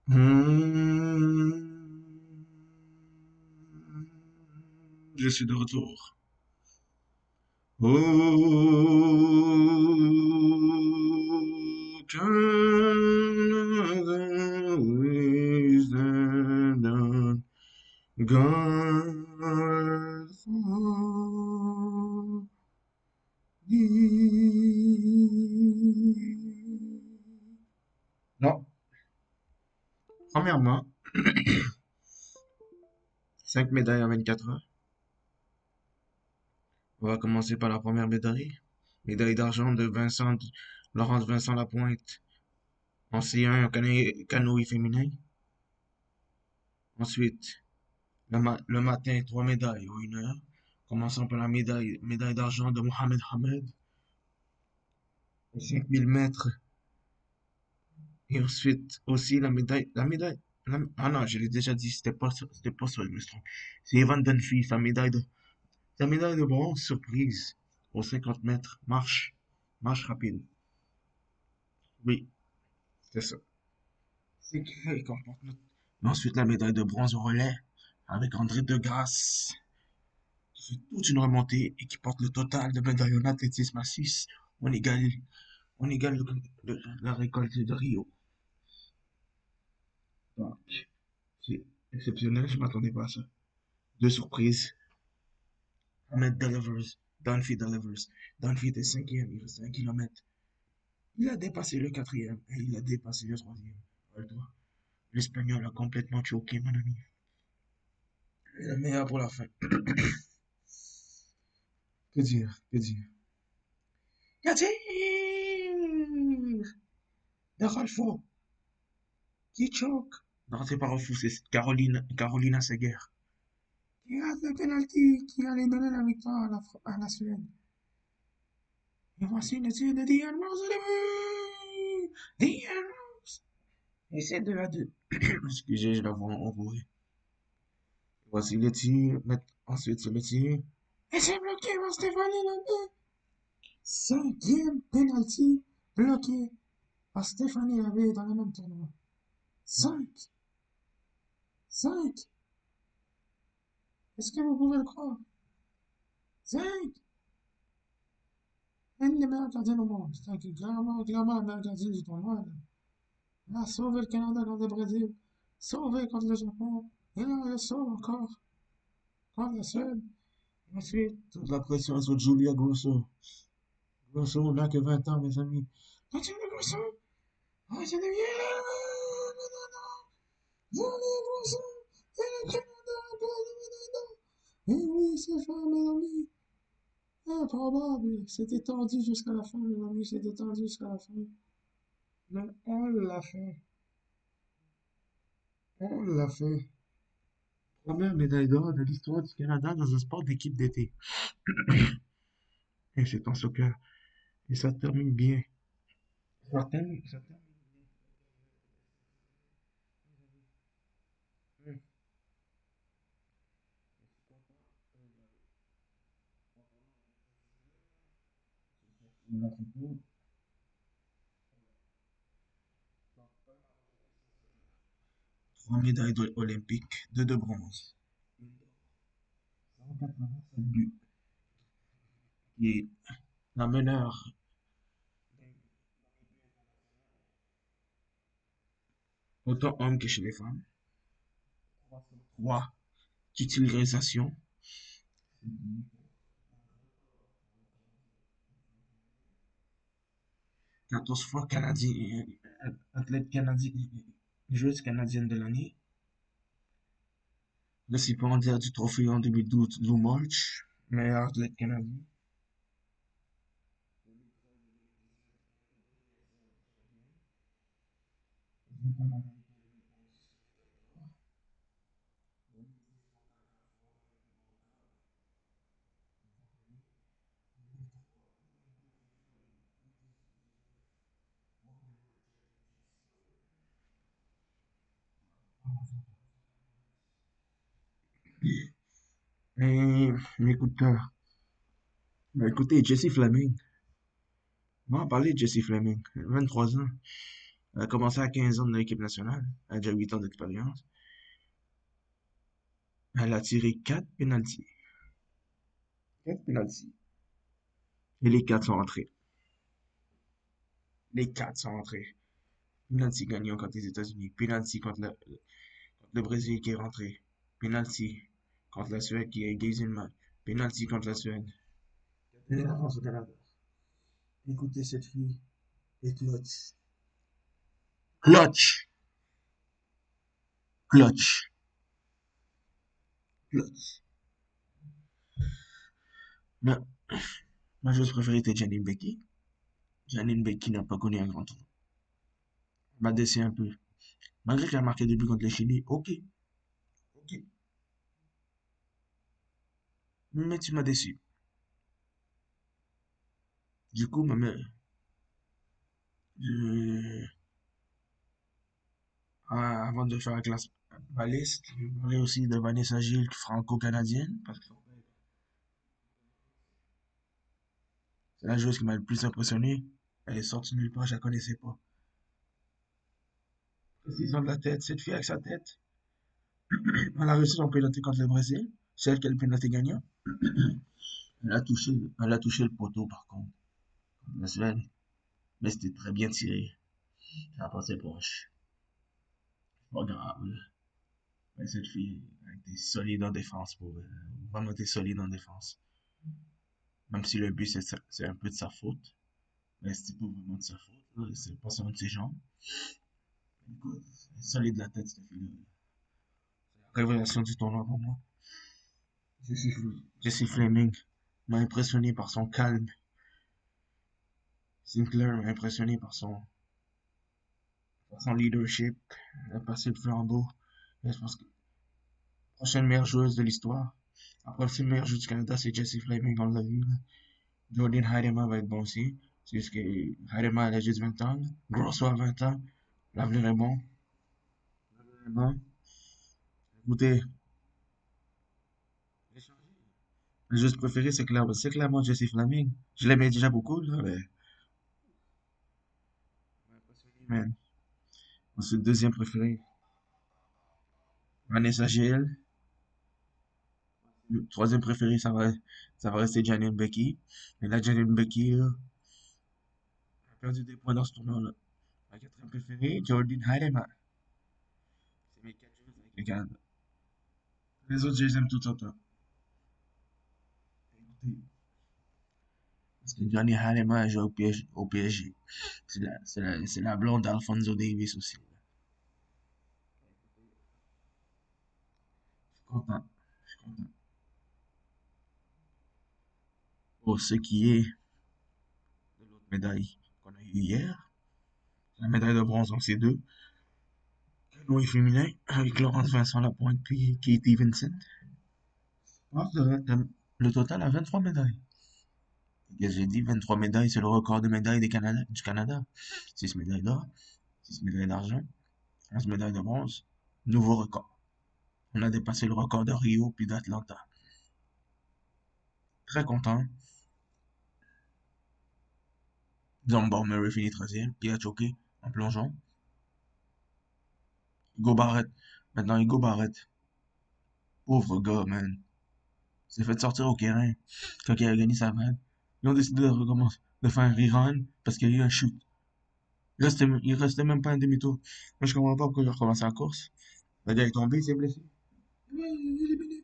Hmm, je suis de retour. Oh, Canada is the God for thee. Non, premièrement, 5 médailles en 24 heures. On va commencer par la première médaille. Médaille d'argent de Vincent, Laurence Vincent Lapointe en C1 en canoë féminin. Ensuite, le matin, 3 médailles en 1 heure. Commençons par la médaille d'argent de Mohamed Hamed aux 5000 mètres. Et ensuite, aussi ah non, je l'ai déjà dit, c'était pas sur le strong. C'est Evan Dunphy, sa médaille de bronze, surprise, aux 50 mètres, marche rapide. Oui, c'est ça. C'est qui comporte notre... Ensuite, la médaille de bronze au relais, avec André Degrasse, qui fait toute une remontée et qui porte le total de médailles en athlétisme à 6. On égale la récolte de Rio. Donc, c'est exceptionnel, je m'attendais pas à ça. Deux surprises. Ahmed delivers, Dunphy delivers. Dunphy était cinquième, il restait 1 kilomètre. Il a dépassé le quatrième et il a dépassé le troisième. Toi, l'Espagnol a complètement choqué, mon ami. Et le meilleur pour la fin. Que dire, que dire. Kadir de Rolfo qui choque. Non, c'est pas Rolfo, c'est Carolina Seger. Qui rate le penalty qui allait donner la victoire à la Suède. Et voici le tir de Diane Rose. Diane Rose. Et c'est 2-2. Excusez, je la vois enrouée. Voici le tir. Ensuite, c'est le tir. Et c'est bloqué par Stéphanie Labé. Cinquième penalty bloqué par Stéphanie Labé dans le même tournoi. 5. 5. Est-ce que vous pouvez le croire? 5. Une des meilleures gardiennes au monde. C'est clairement la meilleure gardienne du tournoi. Elle a sauvé le Canada contre le Brésil. Sauvé contre le Japon. Et là, elle sauve encore contre la Suède. Ensuite, toute la pression sur Julia Grosso. Grosso n'a que 20 ans, mes amis. La Julia Grosso. Oh, c'est de bien. Julia Grosso. Et le Canada a perdu le médaille. Et oui, c'est fait, mes amis. Improbable. C'était tendu jusqu'à la fin, mes amis. C'était tendu jusqu'à la fin. Mais on l'a fait. On l'a fait. Première médaille d'or de l'histoire du Canada dans un sport d'équipe d'été. Et c'est en soccer. Et ça termine bien. Ça termine bien. Hum. 3 médailles olympiques, deux de bronze. 187 buts. Et la meneur, autant homme que chez les femmes. 3 titularisations. 14 fois canadien, athlète canadien, joueuse canadienne de l'année. Récipiendaire du trophée en 2012, Lou Mulch, meilleur athlète canadien. Mais écoutez, Jesse Fleming, On va parler de Jessie Fleming, 23 ans. Elle a commencé à 15 ans dans l'équipe nationale. Elle a déjà 8 ans d'expérience. Elle a tiré 4 pénaltys. 4 pénaltys. Et les 4 sont rentrés. Les 4 sont rentrés. Penalty gagnant contre les États-Unis. Penalty contre le Brésil qui est rentré. Penalty contre la Suède qui a égalisé le match. Penalty contre la Suède. Et la France au Canada. Écoutez, cette fille est clutch. Clutch. Clutch. Clutch. Ma, ma joueuse préférée était Janine Becky. Janine Becky n'a pas connu un grand tour. M'a déçu un peu. Malgré qu'elle a marqué 2 buts contre les Chili, ok, ok. Mais tu m'as déçu. Du coup, je- avant de faire ma liste, je vais parler aussi de Vanessa Gilles, franco-canadienne, parce que c'est la joueuse qui m'a le plus impressionné. Elle est sortie de nulle part, je la connaissais pas. Précision de la tête, cette fille avec sa tête. Elle a réussi son pénalty contre le Brésil, celle qui a le pénalty gagnant. Elle a touché le poteau par contre, contre la Suède, mais c'était très bien tiré. Ça a passé proche. Pas grave. Mais cette fille a été solide en défense pour vraiment été solide en défense. Même si le but c'est un peu de sa faute, mais c'était pas vraiment de sa faute, là. C'est pas selon de ses jambes. Écoute, solide la tête cette fille-là. Révélation du tournoi pour moi. Jessie, Jessie Fleming m'a impressionné par son calme. Sinclair m'a impressionné par son leadership. Elle a passé le flambeau. Et je pense que la prochaine meilleure joueuse de l'histoire. Après le meilleur joueur du Canada, c'est Jessie Fleming, on l'a vu. Jordan Harema va être bon aussi. C'est juste que Harema, elle a juste 20 ans. Grosso a 20 ans. L'avenir est bon. L'avenir est bon. Écoutez, le joueur préféré, c'est clairement Jessie Fleming. Je l'aimais déjà beaucoup, là, mais. Man. Ensuite, deuxième préféré, Vanessa Gilles. Le troisième préféré, ça va rester Janine Becky. Et là, Janine Becky a perdu des points dans ce tournoi-là. Ma quatrième préférée, Jordan Harema. C'est mes quatre joueurs avec le Canada. Les autres, je les aime tout autant. Écoutez, parce que Johnny Harema a joué au PSG. C'est la blonde d'Alfonso Davis aussi. Je suis content. Je suis content. Pour ce qui est de l'autre médaille qu'on a eu hier, la médaille de bronze, donc c'est deux. Canoë féminin, avec Laurence Vincent Lapointe puis Katie Vincent. Je pense le total a 23 médailles. J'ai dit 23 médailles, c'est le record de médailles du Canada. 6 médailles d'or, 6 médailles d'argent, 11 médailles de bronze. Nouveau record. On a dépassé le record de Rio puis d'Atlanta. Très content. Zombar Murray finit 13e, puis a choqué en plongeant. Hugo Barrett. Maintenant, Hugo Barrett. Pauvre gars, man. S'est fait sortir au terrain quand il a gagné sa vague. Ils ont décidé de recommencer, de faire un rerun parce qu'il y a eu un chute. Il restait même pas un demi-tour. Moi, je comprends pas pourquoi il a recommencé la course. Le gars est tombé, il s'est blessé. Oui, il est éliminé.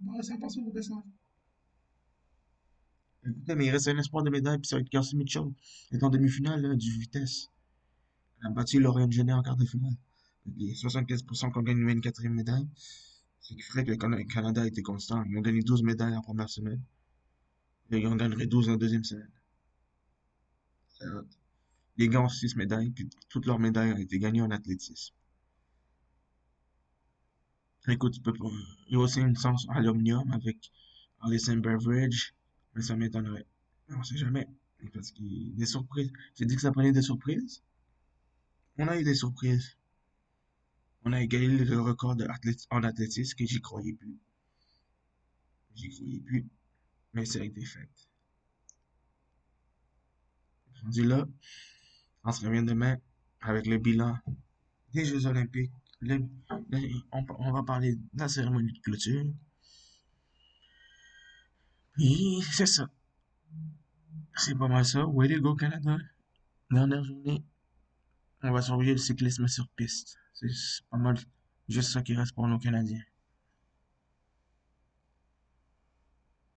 Ouais, ça passe au dessin. Écoutez, mais il reste un espoir de médaille, puis ça va être Kelsey Mitchell. Il est en demi-finale là, du vitesse. Elle a battu Lauriane Genet en quart de finale. Il est 75% qu'on gagne une quatrième médaille. Ce qui ferait que le Canada a été constant. Ils ont gagné 12 médailles en première semaine. Et ils en gagneraient 12 en deuxième semaine. Les gars ont 6 médailles, puis toutes leurs médailles ont été gagnées en athlétisme. Écoute, tu peux pas. Il y a aussi une sens à l'omnium avec Alison Beveridge, mais ça m'étonnerait. On sait jamais. Parce qu'il des surprises. J'ai dit que ça prenait des surprises. On a eu des surprises. On a égalé le record en athlétisme que j'y croyais plus. J'y croyais plus. Mais ça a été fait. Rendu là, on se revient demain avec le bilan des Jeux Olympiques. On va parler de la cérémonie de clôture. Et c'est ça. C'est pas mal ça. Way to go, Canada. Dernière journée, on va surveiller le cyclisme sur piste. C'est pas mal juste ça qui reste pour nos Canadiens.